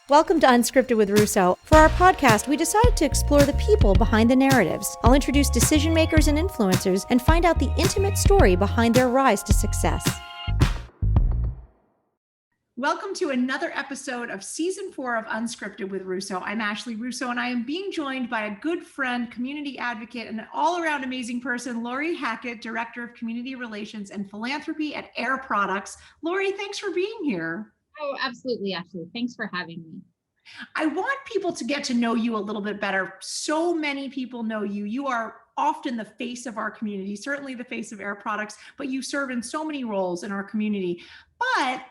Welcome to Unscripted with Russo. For our podcast, we decided to explore the people behind the narratives. I'll introduce decision makers and influencers and find out the intimate story behind their rise to success. Welcome to another episode of Season 4 of Unscripted with Russo. I'm Ashley Russo, and I am being joined by a good friend, community advocate, and an all-around amazing person, Laurie Hackett, Director of Community Relations and Philanthropy at Air Products. Laurie, thanks for being here. Oh, absolutely, Ashley. Thanks for having me. I want people to get to know you a little bit better. So many people know you. You are often the face of our community, certainly the face of Air Products, but you serve in so many roles in our community. But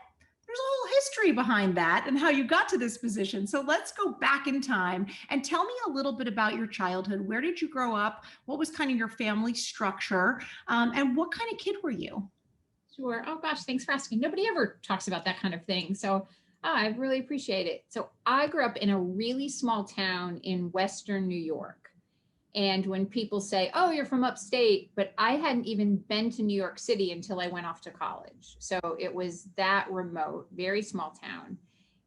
there's a whole history behind that and how you got to this position. So let's go back in time and tell me a little bit about your childhood. Where did you grow up? What was kind of your family structure? And what kind of kid were you? Sure. Oh gosh, thanks for asking. Nobody ever talks about that kind of thing. So I really appreciate it. So I grew up in a really small town in Western New York. And when people say, oh, you're from upstate, but I hadn't even been to New York City until I went off to college. So it was that remote, very small town,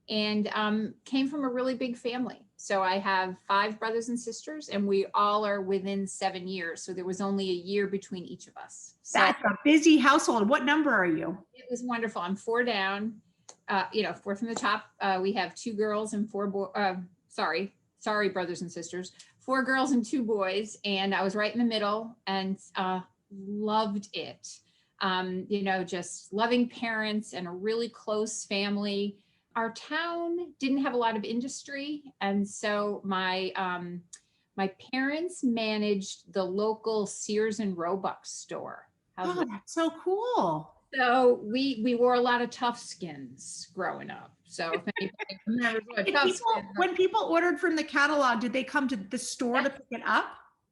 and came from a really big family. So I have 5 brothers and sisters, and we all are within 7 years. So there was only a year between each of us. So that's a busy household. What number are you? It was wonderful. I'm 4 down, 4 from the top. We have 2 girls and 4 boys. Sorry, brothers and sisters. 4 girls and 2 boys. And I was right in the middle and loved it. Just loving parents and a really close family. Our town didn't have a lot of industry. And so my parents managed the local Sears and Roebuck store. Oh, that's so cool. So we wore a lot of tough skins growing up. So if anybody remembers what when people ordered from the catalog, did they come to the store to pick it up?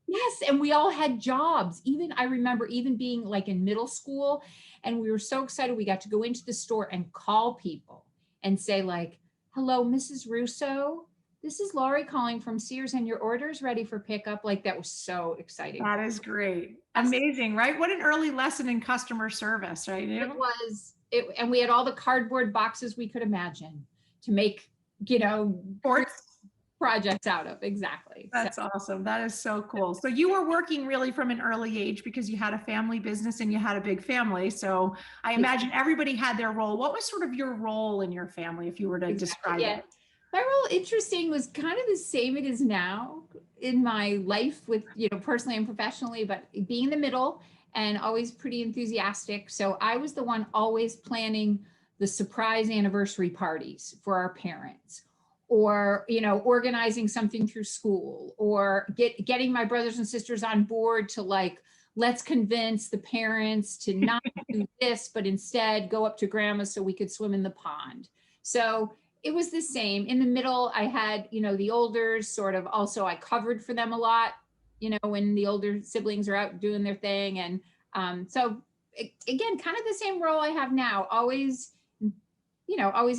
Yes, and we all had jobs. I remember being like in middle school, and we were so excited we got to go into the store and call people and say like, hello, Mrs. Russo, this is Laurie calling from Sears and your order's ready for pickup. Like that was so exciting. That is great. Amazing, right? What an early lesson in customer service, right? It was, and we had all the cardboard boxes we could imagine to make, sports projects out of. Exactly. That's awesome. That is so cool. So you were working really from an early age because you had a family business and you had a big family. So I imagine everybody had their role. What was sort of your role in your family, if you were to describe it? My role, interesting, was kind of the same it is now in my life with, personally and professionally, but being in the middle and always pretty enthusiastic. So I was the one always planning the surprise anniversary parties for our parents, or, organizing something through school, or getting my brothers and sisters on board to like, let's convince the parents to not do this, but instead go up to grandma so we could swim in the pond. So it was the same. In the middle, I had, the olders sort of also, I covered for them a lot, when the older siblings are out doing their thing. And so again, kind of the same role I have now, always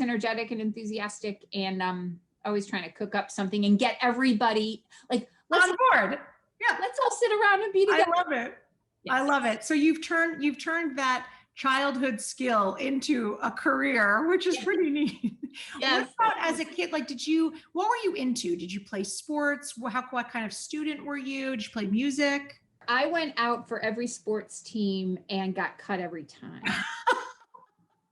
energetic and enthusiastic, and always trying to cook up something and get everybody like on board. Yeah, let's all sit around and be together. I love it. Yes. I love it. So you've turned that childhood skill into a career, which is pretty neat. Yes. What about as a kid? Like, what were you into? Did you play sports? What kind of student were you? Did you play music? I went out for every sports team and got cut every time.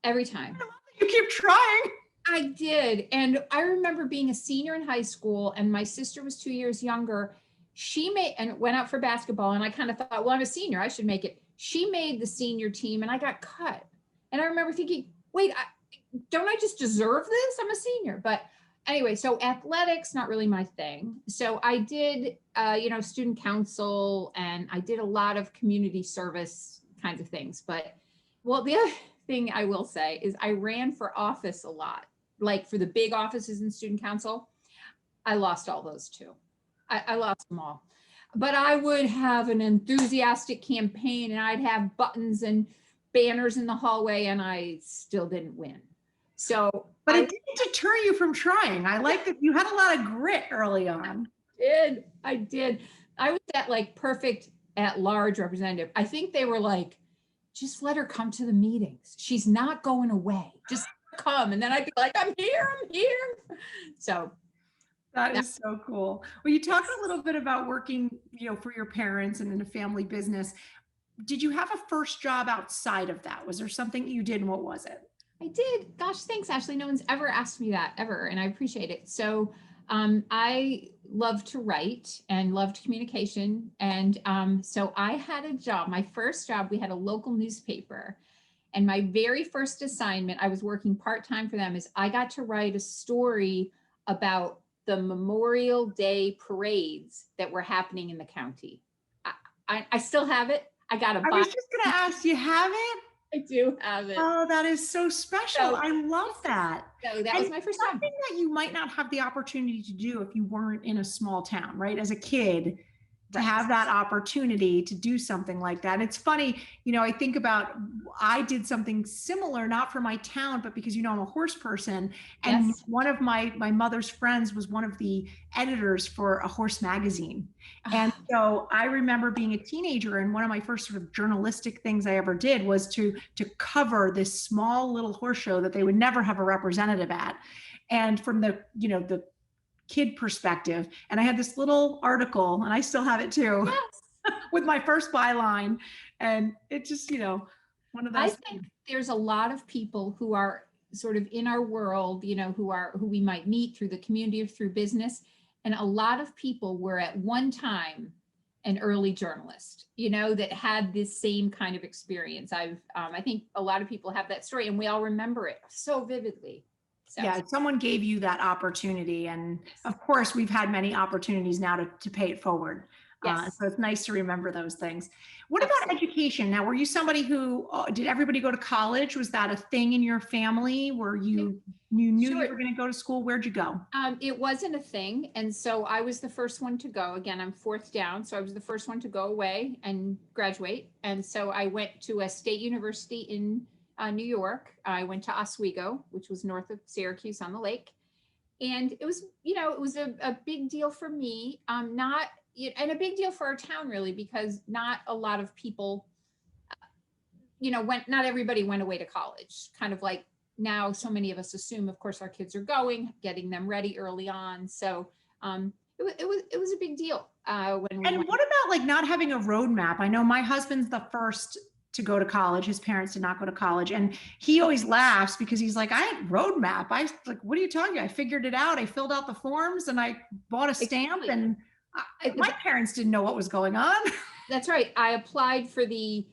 Every time. You keep trying. I did. And I remember being a senior in high school, and my sister was 2 years younger. She went out for basketball, and I kind of thought, well, I'm a senior, I should make it. She made the senior team and I got cut. And I remember thinking, wait, don't I just deserve this? I'm a senior. But anyway, so athletics, not really my thing. So I did, student council, and I did a lot of community service kinds of things. But the other thing I will say is I ran for office a lot, like for the big offices in student council. I lost all those too. I lost them all. But I would have an enthusiastic campaign, and I'd have buttons and banners in the hallway, and I still didn't win. So, but it didn't deter you from trying. I like that you had a lot of grit early on. I did. I was that like perfect at-large representative. I think they were like, just let her come to the meetings. She's not going away. Just come. And then I'd be like, I'm here. So That is so cool. Well, you talked a little bit about working, for your parents and in a family business. Did you have a first job outside of that? Was there something you did, and what was it? I did. Gosh, thanks, Ashley. No one's ever asked me that ever, and I appreciate it. So I love to write and loved communication. And so I had a job. My first job, we had a local newspaper. And my very first assignment, I was working part-time for them, is I got to write a story about the Memorial Day parades that were happening in the county. I still have it. I got to buy. I was just going to ask, do you have it? I do have it. Oh, that is so special. I love that. So that was my first job. Something that you might not have the opportunity to do if you weren't in a small town, right? As a kid, to have that opportunity to do something like that. And it's funny, I think about, I did something similar, not for my town, but because, I'm a horse person. And one of my mother's friends was one of the editors for a horse magazine. And so I remember being a teenager, and one of my first sort of journalistic things I ever did was to cover this small little horse show that they would never have a representative at. And from the kid perspective. And I had this little article, and I still have it too, with my first byline. And it just, one of those. I think there's a lot of people who are sort of in our world, who we might meet through the community or through business. And a lot of people were at one time an early journalist, that had this same kind of experience. I think a lot of people have that story, and we all remember it so vividly. So. Yeah, someone gave you that opportunity. And of course, we've had many opportunities now to pay it forward. So it's nice to remember those things. What about education? Now, were you somebody who, did everybody go to college? Was that a thing in your family? Were you knew you were going to go to school? Where'd you go? It wasn't a thing. And so I was the first one to go. Again, I'm fourth down. So I was the first one to go away and graduate. And so I went to a state university in New York. I went to Oswego, which was north of Syracuse on the lake. And it was, it was a big deal for me, and a big deal for our town, really, because not a lot of people, not everybody went away to college, kind of like now so many of us assume, of course, our kids are getting them ready early on. So it was a big deal. What about like not having a roadmap? I know my husband's the first to go to college. His parents did not go to college. And he always laughs because he's like, I had roadmap. I like, what are you talking about? I figured it out. I filled out the forms and I bought a stamp, and my parents didn't know what was going on. That's right. I applied for the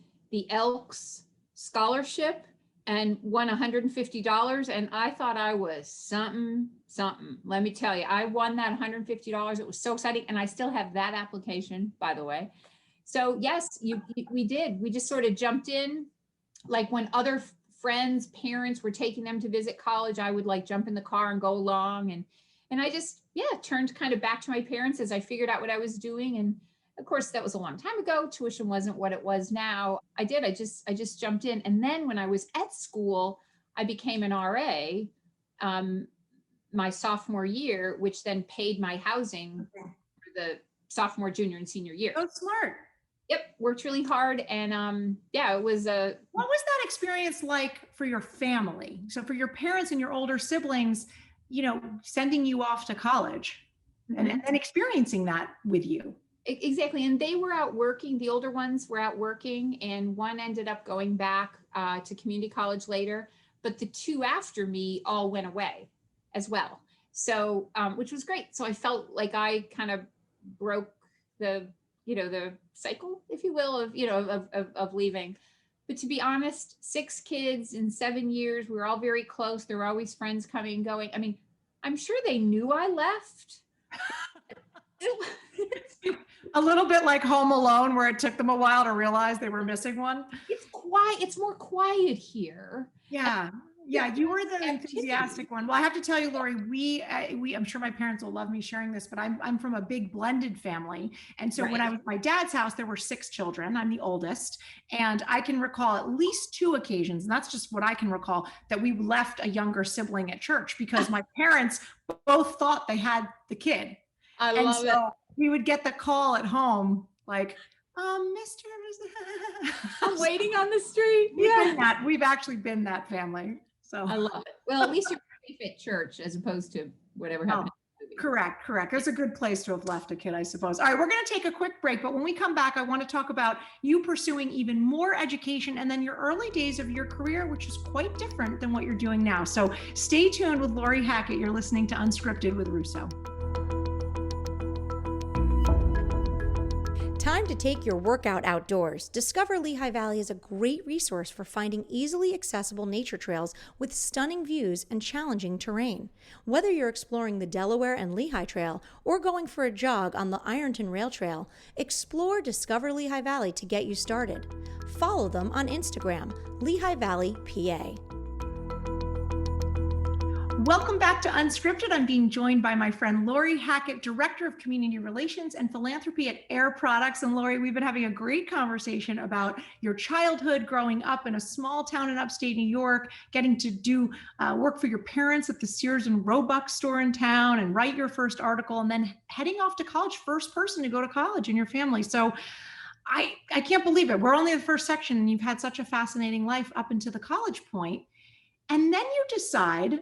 Elks scholarship and won $150. And I thought I was something. Let me tell you, I won that $150. It was so exciting. And I still have that application, by the way. So yes, we did. We just sort of jumped in. Like when other friends' parents were taking them to visit college, I would like jump in the car and go along. And I just, turned kind of back to my parents as I figured out what I was doing. And of course, that was a long time ago. Tuition wasn't what it was now. I just jumped in. And then when I was at school, I became an RA my sophomore year, which then paid my housing for the sophomore, junior, and senior year. Oh, smart. Yep, worked really hard. And it was a. What was that experience like for your family? So for your parents and your older siblings, sending you off to college and then experiencing that with you. Exactly. And they were out working. The older ones were out working, and one ended up going back to community college later. But the two after me all went away as well. So, which was great. So I felt like I kind of broke the cycle, if you will, of leaving. But to be honest, 6 kids in 7 years, we were all very close. There were always friends coming and going. I mean, I'm sure they knew I left. A little bit like Home Alone, where it took them a while to realize they were missing one. It's quiet. It's more quiet here. Yeah. Yeah, you were the enthusiastic one. Well, I have to tell you, Laurie, we I'm sure my parents will love me sharing this, but I'm from a big blended family. And so when I was at my dad's house, there were 6 children. I'm the oldest. And I can recall at least 2 occasions, and that's just what I can recall, that we left a younger sibling at church because my parents both thought they had the kid. I love it. We would get the call at home, like, Mr. I'm waiting on the street. We've actually been that family. So I love it. Well, at least safe at church as opposed to whatever Oh, happened in the movie. correct. That's a good place to have left a kid, I suppose. All right, we're going to take a quick break, but when we come back, I want to talk about you pursuing even more education and then your early days of your career, which is quite different than what you're doing now. So stay tuned with Laurie Hackett. You're listening to Unscripted with Russo. Time to take your workout outdoors. Discover Lehigh Valley is a great resource for finding easily accessible nature trails with stunning views and challenging terrain. Whether you're exploring the Delaware and Lehigh Trail or going for a jog on the Ironton Rail Trail, explore Discover Lehigh Valley to get you started. Follow them on Instagram, Lehigh Valley, PA. Welcome back to Unscripted. I'm being joined by my friend Laurie Hackett, Director of Community Relations and Philanthropy at Air Products. And Laurie, we've been having a great conversation about your childhood growing up in a small town in upstate New York, getting to do work for your parents at the Sears and Roebuck store in town and write your first article, and then heading off to college, first person to go to college in your family. So I can't believe it. We're only in the first section and you've had such a fascinating life up until the college point. And then you decide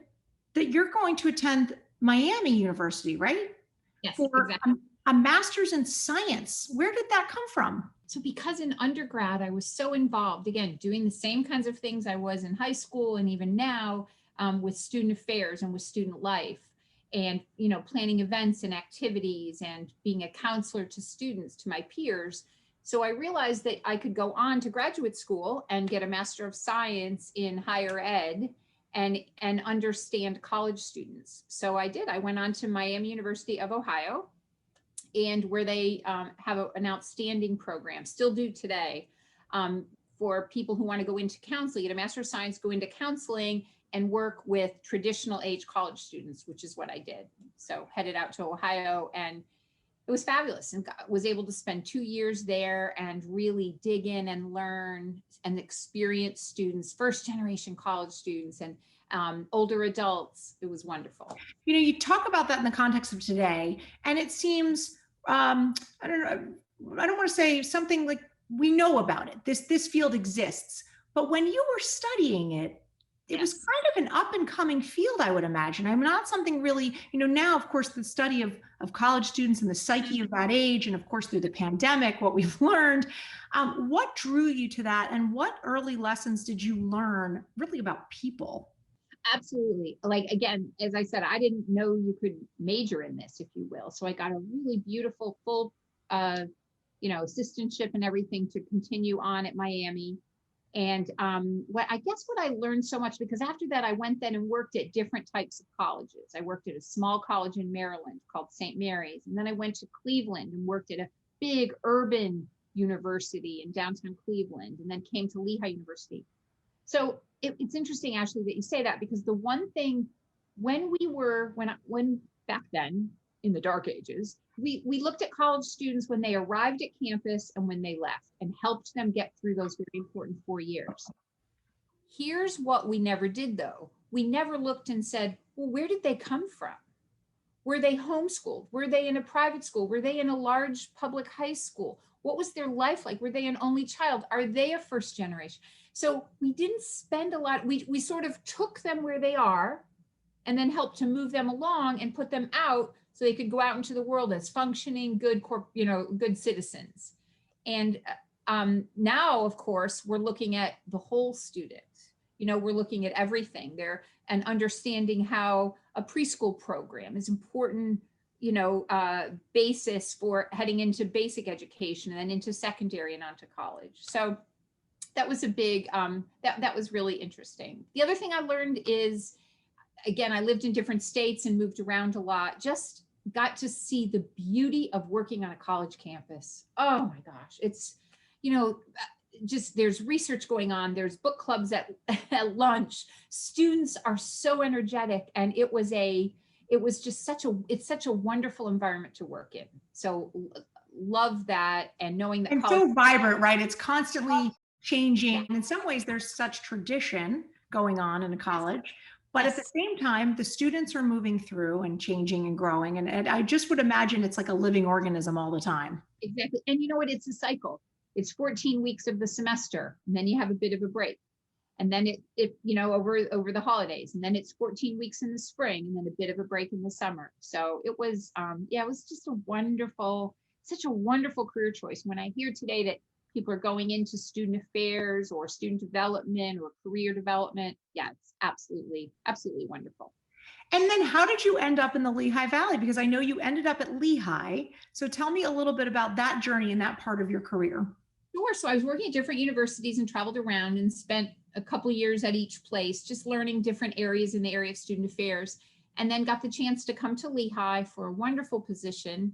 that you're going to attend Miami University, right? Yes, For exactly. a master's in science. Where did that come from? So because in undergrad, I was so involved, again, doing the same kinds of things I was in high school and even now with student affairs and with student life and, planning events and activities and being a counselor to students, to my peers. So I realized that I could go on to graduate school and get a Master of Science in higher ed and understand college students. So I did. I went on to Miami University of Ohio, and where they have an outstanding program, still do today, for people who want to go into counseling, get a Master of Science, go into counseling and work with traditional age college students, which is what I did. So headed out to Ohio, and it was fabulous, and was able to spend 2 years there and really dig in and learn and experience students, first generation college students and older adults. It was wonderful. You talk about that in the context of today, and it seems, I don't want to say something like we know about it. This field exists, but when you were studying it, it was kind of an up and coming field, I would imagine. I'm not something really, now, of course, the study of college students and the psyche of that age, and of course, through the pandemic, what we've learned, what drew you to that, and what early lessons did you learn really about people? Absolutely. Like, again, as I said, I didn't know you could major in this, if you will. So I got a really beautiful full, assistantship and everything to continue on at Miami. And what I learned so much, because after that, I went then and worked at different types of colleges. I worked at a small college in Maryland called St. Mary's. And then I went to Cleveland and worked at a big urban university in downtown Cleveland, and then came to Lehigh University. So it's interesting, Ashley, that you say that, because the one thing when back then in the dark ages, we looked at college students when they arrived at campus and when they left, and helped them get through those very important 4 years. Here's what we never did, though. We never looked and said, well, where did they come from? Were they homeschooled? Were they in a private school? Were they in a large public high school? What was their life like? Were they an only child? Are they a first generation? So we didn't spend a lot. We sort of took them where they are and then helped to move them along and put them out so they could go out into the world as functioning, good citizens. And now, of course, we're looking at the whole student. We're looking at everything there and understanding how a preschool program is important, basis for heading into basic education and then into secondary and onto college. So that was a big, that was really interesting. The other thing I learned is, again, I lived in different states and moved around a lot, just got to see the beauty of working on a college campus. Oh my gosh. It's, just there's research going on. There's book clubs at lunch. Students are so energetic. And it's such a wonderful environment to work in. So love that. And knowing that. And so vibrant, right? It's constantly changing. And in some ways, there's such tradition going on in a college. But at the same time, the students are moving through and changing and growing. And I just would imagine it's like a living organism all the time. Exactly. And you know what? It's a cycle. It's 14 weeks of the semester, and then you have a bit of a break. And then it over the holidays, and then it's 14 weeks in the spring, and then a bit of a break in the summer. So it was, it was just such a wonderful career choice. When I hear today that people are going into student affairs or student development or career development, yeah, it's absolutely wonderful. And then how did you end up in the Lehigh Valley? Because I know you ended up at Lehigh. So tell me a little bit about that journey and that part of your career. Sure. So I was working at different universities and traveled around and spent a couple of years at each place, just learning different areas in the area of student affairs, and then got the chance to come to Lehigh for a wonderful position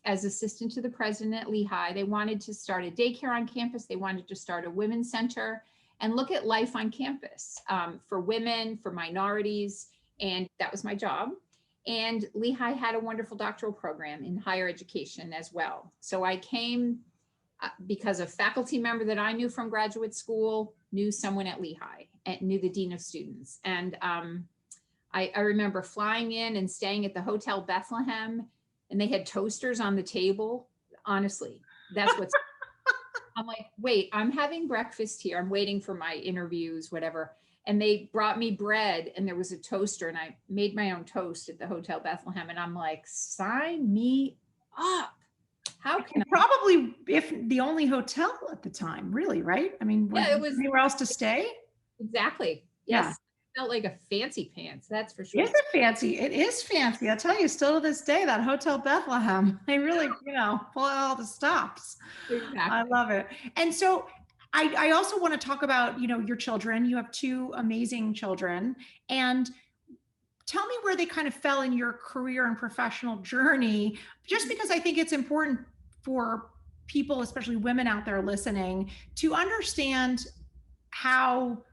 as assistant to the president at Lehigh. They wanted to start a daycare on campus. They wanted to start a women's center and look at life on campus for women, for minorities. And that was my job. And Lehigh had a wonderful doctoral program in higher education as well. So I came because a faculty member that I knew from graduate school knew someone at Lehigh and knew the dean of students. And I remember flying in and staying at the Hotel Bethlehem, and they had toasters on the table. Honestly, that's what's, I'm like, wait, I'm having breakfast here. I'm waiting for my interviews, whatever. And they brought me bread, and there was a toaster, and I made my own toast at the Hotel Bethlehem. And I'm like, sign me up. How can probably, if the only hotel at the time, really, right? I mean, yeah, it was anywhere else to stay? Exactly. Yes. Yeah. Felt like a fancy pants, that's for sure. It is fancy. I'll tell you, still to this day, that Hotel Bethlehem, they really, pull out all the stops. Exactly. I love it. And so I also want to talk about, your children. You have two amazing children, and tell me where they kind of fell in your career and professional journey, just because I think it's important for people, especially women out there listening, to understand how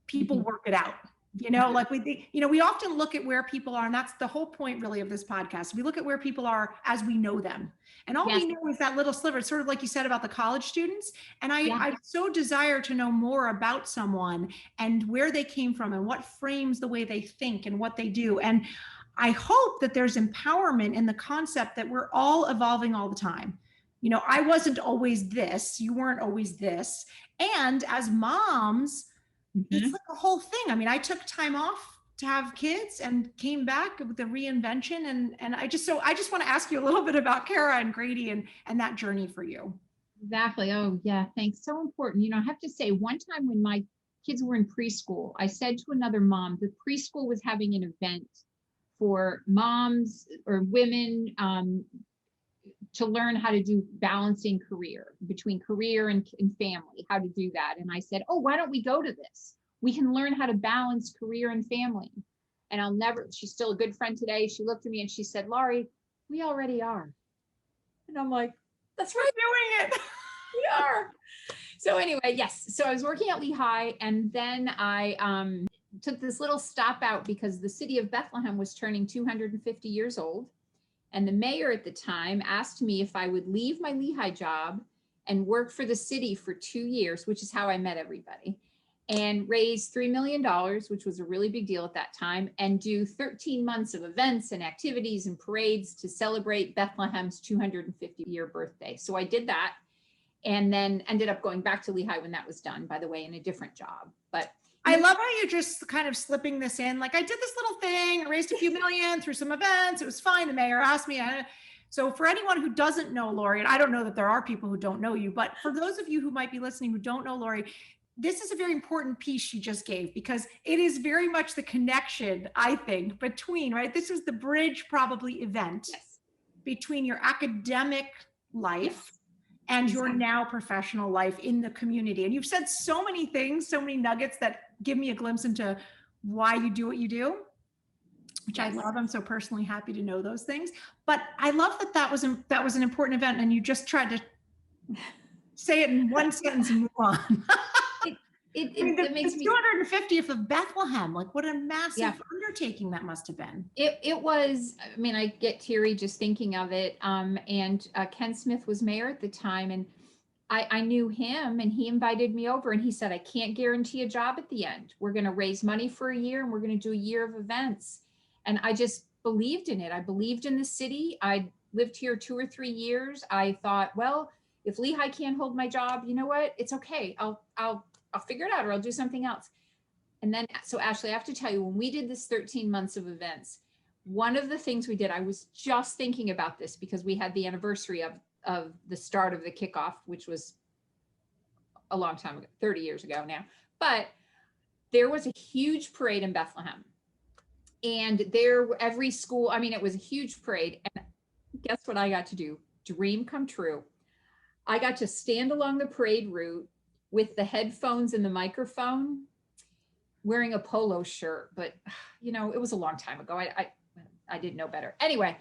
people work it out. Like we often look at where people are, and that's the whole point really of this podcast. We look at where people are as we know them. And all we know is that little sliver. It's sort of like you said about the college students. And I so desire to know more about someone and where they came from and what frames the way they think and what they do. And I hope that there's empowerment in the concept that we're all evolving all the time. I wasn't always this, you weren't always this. And as moms, it's like a whole thing. I mean, I took time off to have kids and came back with the reinvention. And I just want to ask you a little bit about Kara and Grady and that journey for you. Exactly. Oh yeah. Thanks. So important. I have to say, one time when my kids were in preschool, I said to another mom, the preschool was having an event for moms or women to learn how to do balancing between career and family, how to do that. And I said, oh, why don't we go to this? We can learn how to balance career and family. And she's still a good friend today. She looked at me and she said, Laurie, we already are. And I'm like, that's right. We're doing it. We are. So anyway, yes. So I was working at Lehigh, and then I took this little stop out because the city of Bethlehem was turning 250 years old. And the mayor at the time asked me if I would leave my Lehigh job and work for the city for 2 years, which is how I met everybody, and raise $3 million, which was a really big deal at that time, and do 13 months of events and activities and parades to celebrate Bethlehem's 250-year birthday. So I did that, and then ended up going back to Lehigh when that was done, by the way, in a different job. But I love how you're just kind of slipping this in. Like, I did this little thing, I raised a few million through some events. It was fine. The mayor asked me. So for anyone who doesn't know Laurie, and I don't know that there are people who don't know you, but for those of you who might be listening who don't know Laurie, this is a very important piece she just gave, because it is very much the connection, I think, between, right? This is the bridge probably event between your academic life and your now professional life in the community. And you've said so many things, so many nuggets that give me a glimpse into why you do what you do, which I love. I'm so personally happy to know those things. But I love that was an important event, and you just tried to say it in one sentence and move on. It makes me 250th of Bethlehem. Like, what a massive undertaking that must have been. It was. I mean, I get teary just thinking of it. And Ken Smith was mayor at the time, and I knew him, and he invited me over, and he said, I can't guarantee a job at the end. We're going to raise money for a year, and we're going to do a year of events. And I just believed in it. I believed in the city. I lived here 2 or 3 years. I thought, well, if Lehigh can't hold my job, you know what? It's okay. I'll I'll figure it out, or I'll do something else. And then, so Ashley, I have to tell you, when we did this 13 months of events, one of the things we did, I was just thinking about this because we had the anniversary of the start of the kickoff, which was a long time ago, 30 years ago now. But there was a huge parade in Bethlehem. And every school, I mean, it was a huge parade. And guess what I got to do? Dream come true. I got to stand along the parade route with the headphones and the microphone, wearing a polo shirt. But, it was a long time ago. I didn't know better. Anyway,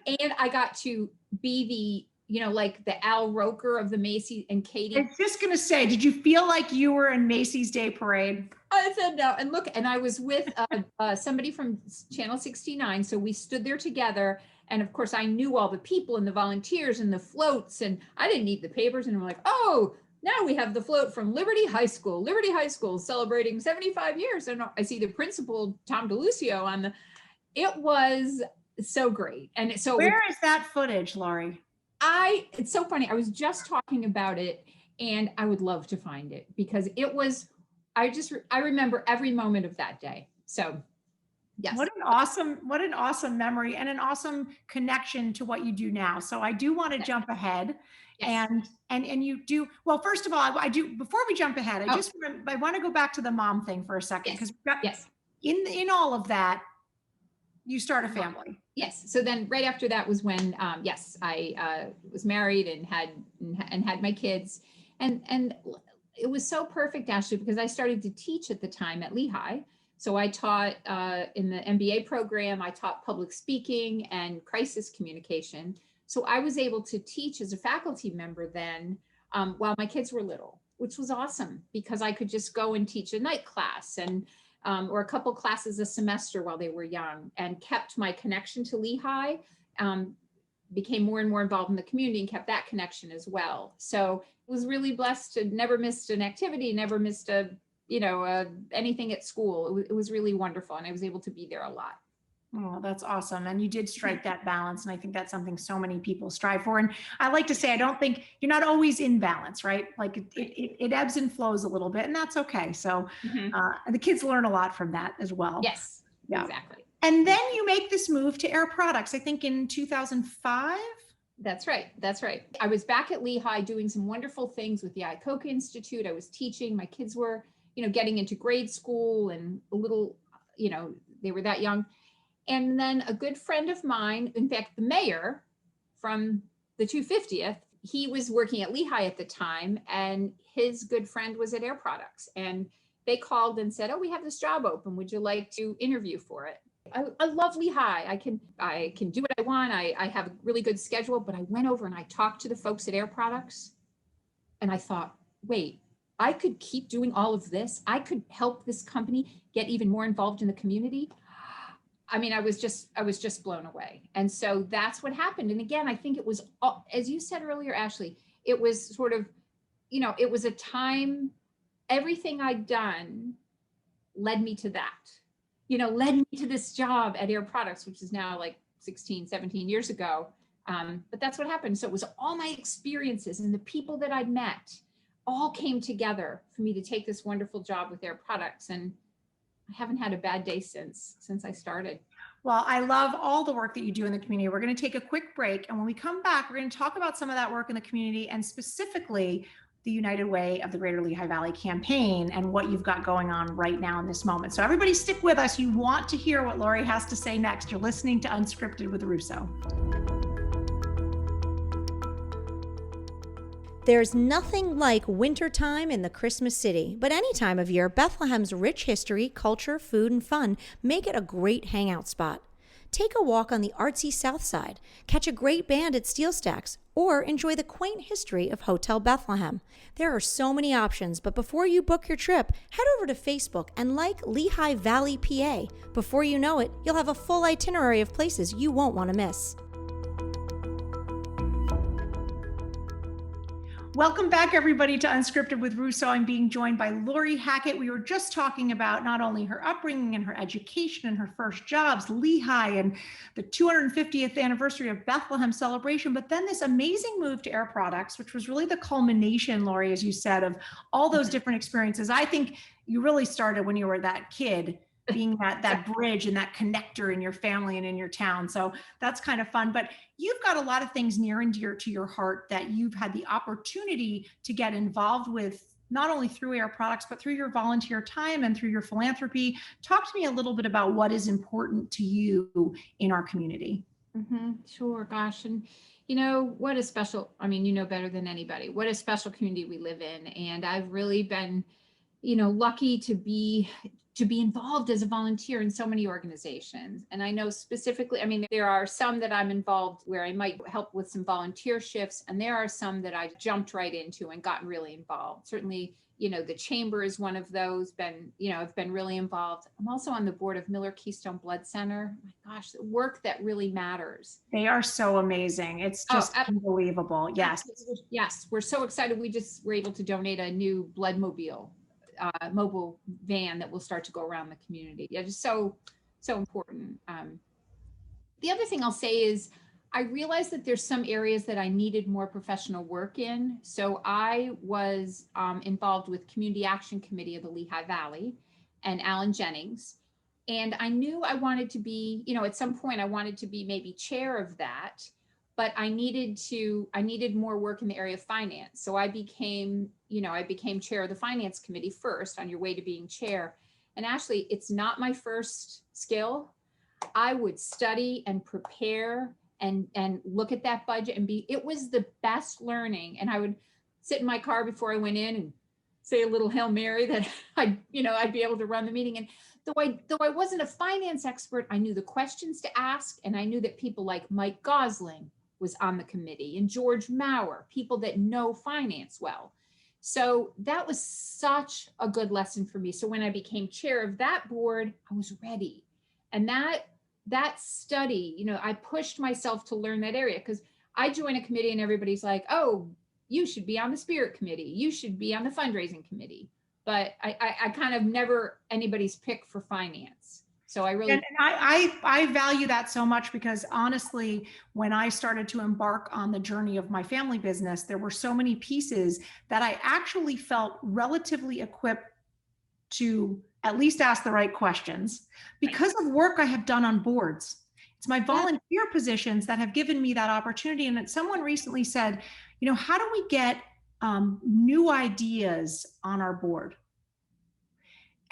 and I got to be like the Al Roker of the Macy's and Katie. I was just going to say, did you feel like you were in Macy's Day Parade? I said no. And look, and I was with somebody from Channel 69. So we stood there together. And of course, I knew all the people and the volunteers and the floats. And I didn't need the papers. And I'm like, oh, now we have the float from Liberty High School. Liberty High School celebrating 75 years. And I see the principal, Tom DeLucio, on the. It was so great. And so where is that footage, Laurie? It's so funny. I was just talking about it, and I would love to find it because it was, I remember every moment of that day. So yes. What an awesome memory and an awesome connection to what you do now. So I do want to jump ahead. Yes. And you do, well, first of all, I do, before we jump ahead, I want to go back to the mom thing for a second. Because in all of that, you start a family. Yes. So then right after that was when, I was married and had my kids, and it was so perfect, Ashley, because I started to teach at the time at Lehigh. So I taught in the MBA program, I taught public speaking and crisis communication. So I was able to teach as a faculty member then while my kids were little, which was awesome because I could just go and teach a night class and or a couple classes a semester while they were young, and kept my connection to Lehigh, became more and more involved in the community and kept that connection as well. So was really blessed to never missed an activity, never missed anything at school. It was really wonderful. And I was able to be there a lot. Oh, that's awesome. And you did strike that balance. And I think that's something so many people strive for. And I like to say, I don't think you're not always in balance, right? Like it ebbs and flows a little bit, and that's okay. So the kids learn a lot from that as well. Yes, yeah. Exactly. And then you make this move to Air Products, I think in 2005. That's right. That's right. I was back at Lehigh doing some wonderful things with the Iacocca Institute. I was teaching. My kids were, getting into grade school and a little, they were that young. And then a good friend of mine, in fact, the mayor from the 250th, he was working at Lehigh at the time, and his good friend was at Air Products. And they called and said, oh, we have this job open. Would you like to interview for it? I love Lehigh. I can do what I want. I have a really good schedule, but I went over and I talked to the folks at Air Products, and I thought, wait, I could keep doing all of this. I could help this company get even more involved in the community. I mean, I was just blown away. And so that's what happened. And again, I think it was, as you said earlier, Ashley, it was sort of, it was a time, everything I'd done led me to that, led me to this job at Air Products, which is now like 16, 17 years ago. But that's what happened. So it was all my experiences and the people that I'd met all came together for me to take this wonderful job with Air Products. And I haven't had a bad day since I started. Well, I love all the work that you do in the community. We're going to take a quick break. And when we come back, we're going to talk about some of that work in the community, and specifically the United Way of the Greater Lehigh Valley campaign and what you've got going on right now in this moment. So everybody stick with us. You want to hear what Laurie has to say next. You're listening to Unscripted with Russo. There's nothing like wintertime in the Christmas city, but any time of year, Bethlehem's rich history, culture, food, and fun make it a great hangout spot. Take a walk on the artsy South Side, catch a great band at Steel Stacks, or enjoy the quaint history of Hotel Bethlehem. There are so many options, but before you book your trip, head over to Facebook and like Lehigh Valley, PA. Before you know it, you'll have a full itinerary of places you won't want to miss. Welcome back, everybody, to Unscripted with Russo. I'm being joined by Laurie Hackett. We were just talking about not only her upbringing and her education and her first jobs, Lehigh, and the 250th anniversary of Bethlehem celebration, but then this amazing move to Air Products, which was really the culmination, Laurie, as you said, of all those different experiences. I think you really started when you were that kid, being that bridge and that connector in your family and in your town. So that's kind of fun. But you've got a lot of things near and dear to your heart that you've had the opportunity to get involved with, not only through Air Products, but through your volunteer time and through your philanthropy. Talk to me a little bit about what is important to you in our community. Sure, gosh. And what a special, better than anybody, what a special community we live in. And I've really been, lucky to be involved as a volunteer in so many organizations. And I know specifically, there are some that I'm involved where I might help with some volunteer shifts. And there are some that I jumped right into and got really involved. Certainly, the chamber is one of those, I've been really involved. I'm also on the board of Miller Keystone Blood Center. My gosh, the work that really matters. They are so amazing. It's just unbelievable. Yes. Yes. We're so excited. We just were able to donate a new blood mobile van that will start to go around the community. Yeah, just so important. The other thing I'll say is I realized that there's some areas that I needed more professional work in. So I was involved with Community Action Committee of the Lehigh Valley and Alan Jennings. And I knew I wanted to be, at some point I wanted to be maybe chair of that, but I needed more work in the area of finance. So I became chair of the finance committee first, on your way to being chair. And Ashley, it's not my first skill. I would study and prepare and look at that budget it was the best learning. And I would sit in my car before I went in and say a little Hail Mary that I'd be able to run the meeting. And though I wasn't a finance expert, I knew the questions to ask. And I knew that people like Mike Gosling was on the committee and George Maurer, people that know finance well. So that was such a good lesson for me. So when I became chair of that board, I was ready. And that study, I pushed myself to learn that area, because I join a committee and everybody's like, oh, you should be on the spirit committee. You should be on the fundraising committee. But I kind of never anybody's pick for finance. So I really, and I value that so much, because honestly, when I started to embark on the journey of my family business, there were so many pieces that I actually felt relatively equipped to at least ask the right questions because of work I have done on boards. It's my volunteer positions that have given me that opportunity. And someone recently said, how do we get new ideas on our board?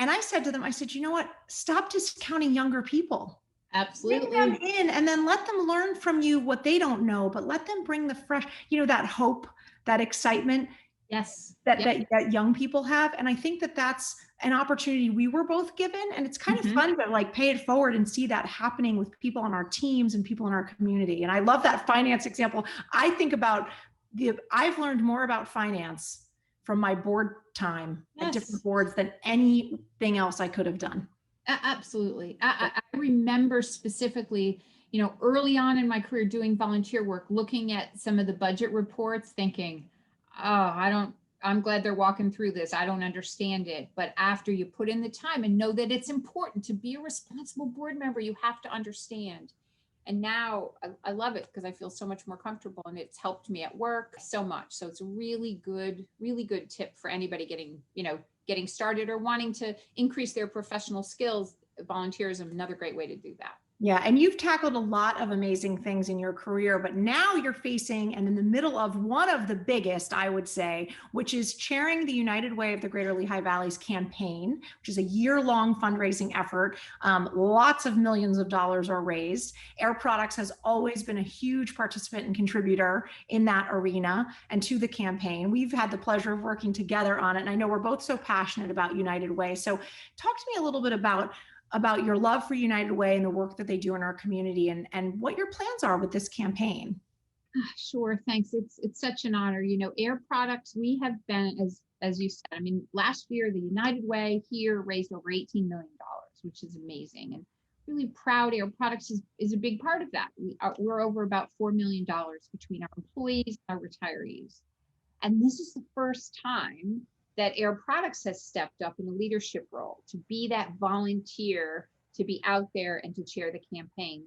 And I said to them, you know what? Stop discounting younger people. Absolutely. Bring them in and then let them learn from you what they don't know, but let them bring the fresh, that hope, that excitement. Yes. That young people have. And I think that that's an opportunity we were both given. And it's kind of fun to pay it forward and see that happening with people on our teams and people in our community. And I love that finance example. I think about I've learned more about finance from my board time at different boards than anything else I could have done. Absolutely. I remember specifically, early on in my career doing volunteer work, looking at some of the budget reports, thinking, oh, I'm glad they're walking through this. I don't understand it. But after you put in the time and know that it's important to be a responsible board member, you have to understand. And now I love it because I feel so much more comfortable, and it's helped me at work so much. So it's a really good tip for anybody getting started or wanting to increase their professional skills. Volunteerism, another great way to do that. Yeah. And you've tackled a lot of amazing things in your career, but now you're facing and in the middle of one of the biggest, I would say, which is chairing the United Way of the Greater Lehigh Valley's campaign, which is a year-long fundraising effort. Lots of millions of dollars are raised. Air Products has always been a huge participant and contributor in that arena and to the campaign. We've had the pleasure of working together on it. And I know we're both so passionate about United Way. So talk to me a little bit about your love for United Way and the work that they do in our community, and what your plans are with this campaign. Sure, thanks. It's such an honor. Air Products, we have been, as you said, last year, the United Way here raised over $18 million, which is amazing. And really proud Air Products is a big part of that. We're over about $4 million between our employees and our retirees. And this is the first time that Air Products has stepped up in a leadership role to be that volunteer, to be out there and to chair the campaign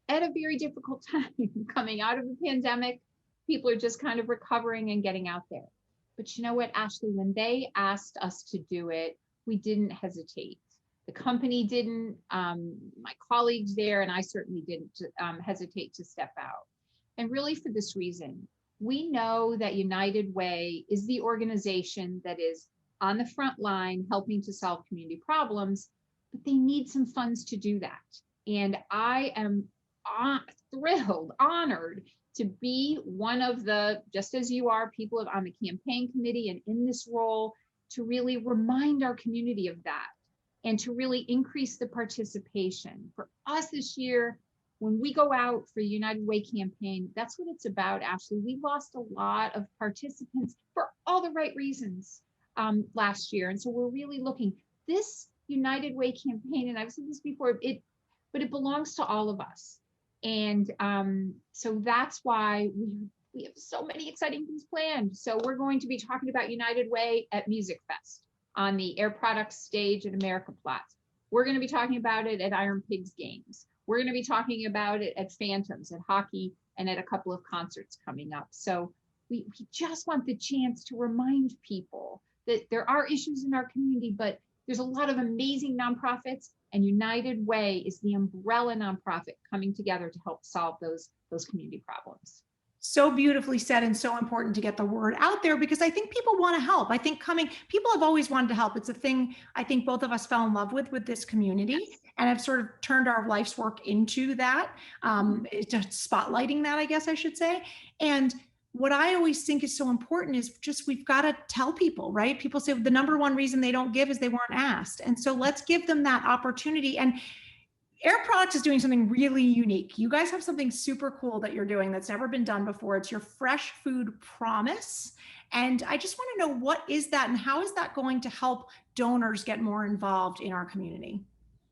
at a very difficult time coming out of the pandemic. People are just kind of recovering and getting out there. But you know what, Ashley, when they asked us to do it, we didn't hesitate. The company didn't, my colleagues there, and I certainly didn't hesitate to step out. And really for this reason, we know that United Way is the organization that is on the front line helping to solve community problems, but they need some funds to do that. And I am thrilled, honored to be one of the, just as you are, people on the campaign committee and in this role to really remind our community of that and to really increase the participation. For us this year, when we go out for the United Way campaign, that's what it's about, Ashley. We lost a lot of participants for all the right reasons last year. And so we're really looking, this United Way campaign, and I've said this before, but it belongs to all of us. And so that's why we have so many exciting things planned. So we're going to be talking about United Way at Music Fest on the Air Products stage at America Platz. We're going to be talking about it at Iron Pigs games. We're going to be talking about it at Phantoms, at hockey, and at a couple of concerts coming up. So we just want the chance to remind people that there are issues in our community, but there's a lot of amazing nonprofits, and United Way is the umbrella nonprofit coming together to help solve those community problems. So beautifully said, and so important to get the word out there, because I think people want to help. I think people have always wanted to help. It's a thing I think both of us fell in love with this community, and have sort of turned our life's work into that, just spotlighting that, I guess I should say. And what I always think is so important is just, we've got to tell people, right? People say the number one reason they don't give is they weren't asked. And so let's give them that opportunity. And Air Products is doing something really unique. You guys have something super cool that you're doing that's never been done before. It's your Fresh Food Promise. And I just want to know, what is that and how is that going to help donors get more involved in our community?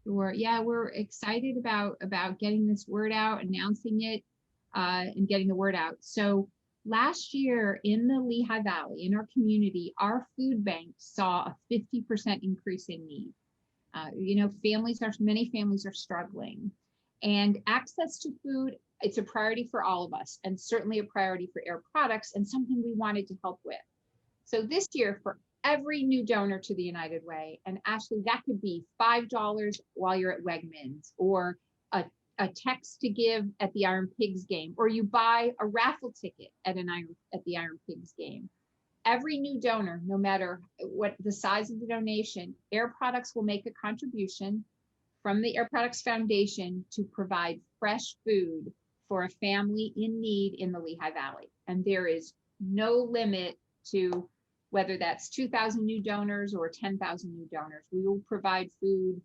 Sure. Yeah, we're excited about getting this word out, announcing it, and getting the word out. So last year in the Lehigh Valley, in our community, our food bank saw a 50% increase in need. Many families are struggling, and access to food, it's a priority for all of us, and certainly a priority for Air Products, and something we wanted to help with. So this year, for every new donor to the United Way, and Ashley, that could be $5 while you're at Wegmans, or a text to give at the Iron Pigs game, or you buy a raffle ticket at the Iron Pigs game. Every new donor, no matter what the size of the donation, Air Products will make a contribution from the Air Products Foundation to provide fresh food for a family in need in the Lehigh Valley. And there is no limit to whether that's 2,000 new donors or 10,000 new donors. We will provide food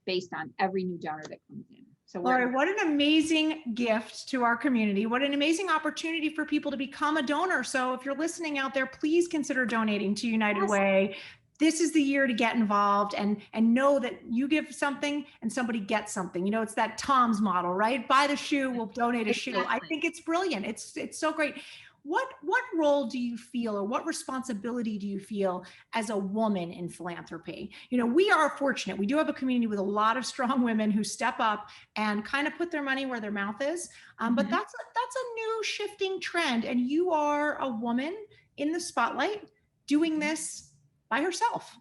based on every new donor that comes in. So Laurie, what an amazing gift to our community. What an amazing opportunity for people to become a donor. So if you're listening out there, please consider donating to United Way. This is the year to get involved and know that you give something and somebody gets something. It's that Tom's model, right? Buy the shoe, we'll donate a shoe. I think it's brilliant. It's so great. What role do you feel, or what responsibility do you feel as a woman in philanthropy? We are fortunate. We do have a community with a lot of strong women who step up and kind of put their money where their mouth is. But that's a new shifting trend. And you are a woman in the spotlight doing this by herself.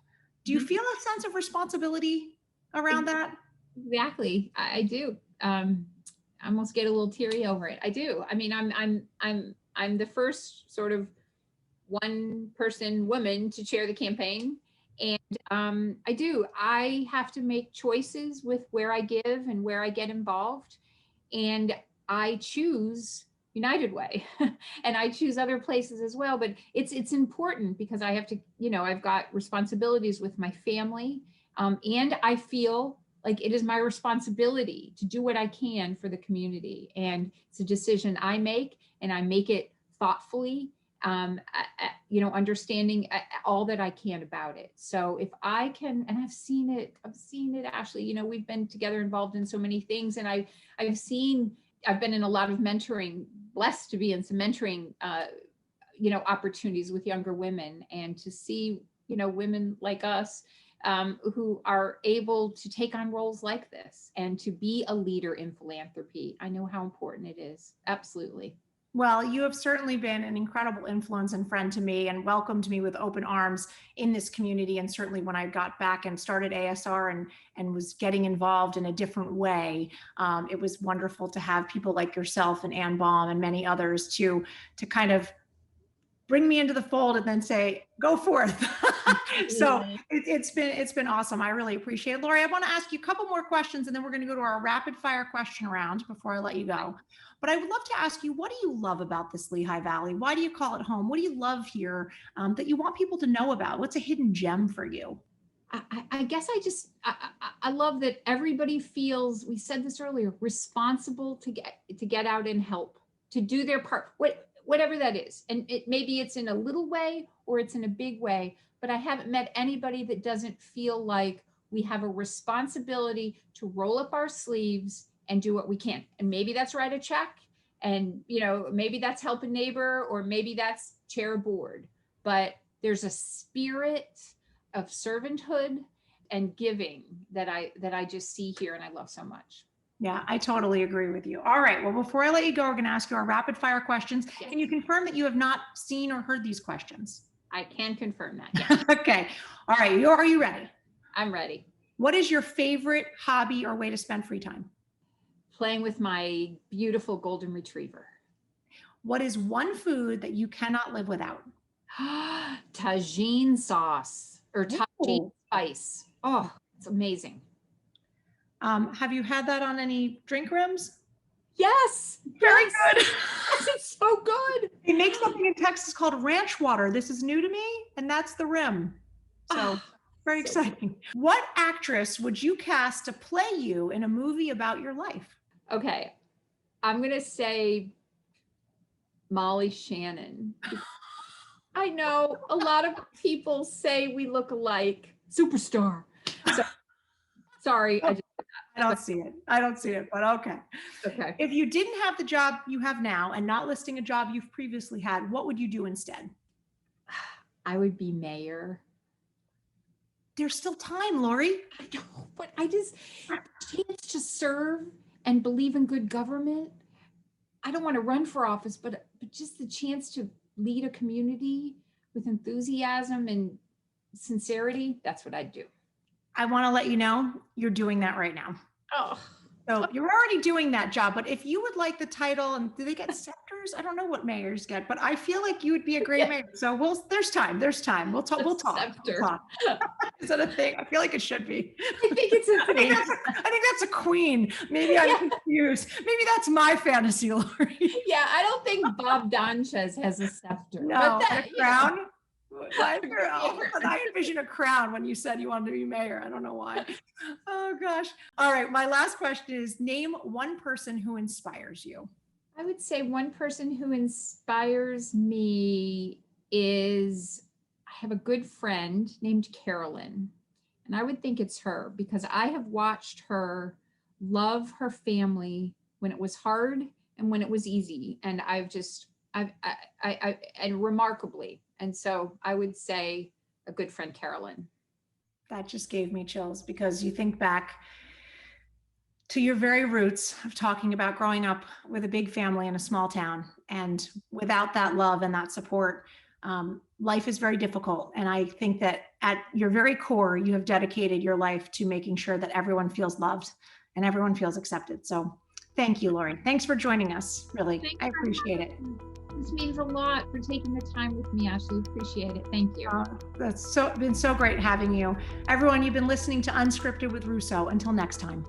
Do you feel a sense of responsibility around that? Exactly. I do. I almost get a little teary over it. I do. I mean, I'm the first sort of one-person woman to chair the campaign. And I have to make choices with where I give and where I get involved. And I choose United Way and I choose other places as well. But it's important because I have to, I've got responsibilities with my family. And I feel like it is my responsibility to do what I can for the community. And it's a decision I make, and I make it thoughtfully, understanding all that I can about it. So if I can, and I've seen it, Ashley, we've been together involved in so many things, and I've been in a lot of mentoring, blessed to be in some mentoring opportunities with younger women, and to see, women like us who are able to take on roles like this and to be a leader in philanthropy. I know how important it is. Absolutely. Well, you have certainly been an incredible influence and friend to me, and welcomed me with open arms in this community. And certainly when I got back and started ASR and was getting involved in a different way, it was wonderful to have people like yourself and Ann Baum and many others to kind of bring me into the fold and then say, go forth. So it's been awesome. I really appreciate it. Laurie, I want to ask you a couple more questions, and then we're going to go to our rapid fire question round before I let you go. But I would love to ask you, what do you love about this Lehigh Valley? Why do you call it home? What do you love here that you want people to know about? What's a hidden gem for you? I guess I love that everybody feels, we said this earlier, responsible to get out and help, to do their part, whatever that is. And maybe it's in a little way or it's in a big way, but I haven't met anybody that doesn't feel like we have a responsibility to roll up our sleeves and do what we can. And maybe that's write a check, and maybe that's help a neighbor, or maybe that's chair a board. But there's a spirit of servanthood and giving that I just see here, and I love so much. Yeah, I totally agree with you. All right. Well, before I let you go, we're going to ask you our rapid fire questions. Yes. Can you confirm that you have not seen or heard these questions? I can confirm that. Yes. Okay. All right. Are you ready? I'm ready. What is your favorite hobby or way to spend free time? Playing with my beautiful golden retriever. What is one food that you cannot live without? Tagine sauce or tagine spice. Oh, it's amazing. Have you had that on any drink rims? Yes. Very yes. good. Yes, it's so good. They make something in Texas called ranch water. This is new to me, and that's the rim. So very exciting. Good. What actress would you cast to play you in a movie about your life? Okay. I'm going to say Molly Shannon. I know a lot of people say we look alike. Superstar. So, sorry. I don't see it, but okay. Okay. If you didn't have the job you have now and not listing a job you've previously had, what would you do instead? I would be mayor. There's still time, Laurie. I know, but I just, chance to serve and believe in good government. I don't want to run for office, but just the chance to lead a community with enthusiasm and sincerity, that's what I'd do. I want to let you know you're doing that right now. Oh. So you're already doing that job, but if you would like the title, and do they get scepters? I don't know what mayors get, but I feel like you would be a great mayor. So there's time. We'll talk. Is that a thing? I feel like it should be. I think it's a thing. I think that's a queen. Maybe I'm confused. Maybe that's my fantasy, Laurie. Yeah, I don't think Bob Donchez has a scepter. No, but a crown. I envision a crown when you said you wanted to be mayor. I don't know why. Oh gosh. All right. My last question is, name one person who inspires you. I would say one person who inspires me is, I have a good friend named Carolyn, and I would think it's her because I have watched her love her family when it was hard and when it was easy. And and remarkably. And so I would say a good friend, Carolyn. That just gave me chills because you think back to your very roots of talking about growing up with a big family in a small town. And without that love and that support, life is very difficult. And I think that at your very core, you have dedicated your life to making sure that everyone feels loved and everyone feels accepted. So thank you, Laurie. Thanks for joining us. Really, I appreciate it. This means a lot for taking the time with me, Ashley. Appreciate it. Thank you. That's been so great having you. Everyone, you've been listening to Unscripted with Russo. Until next time.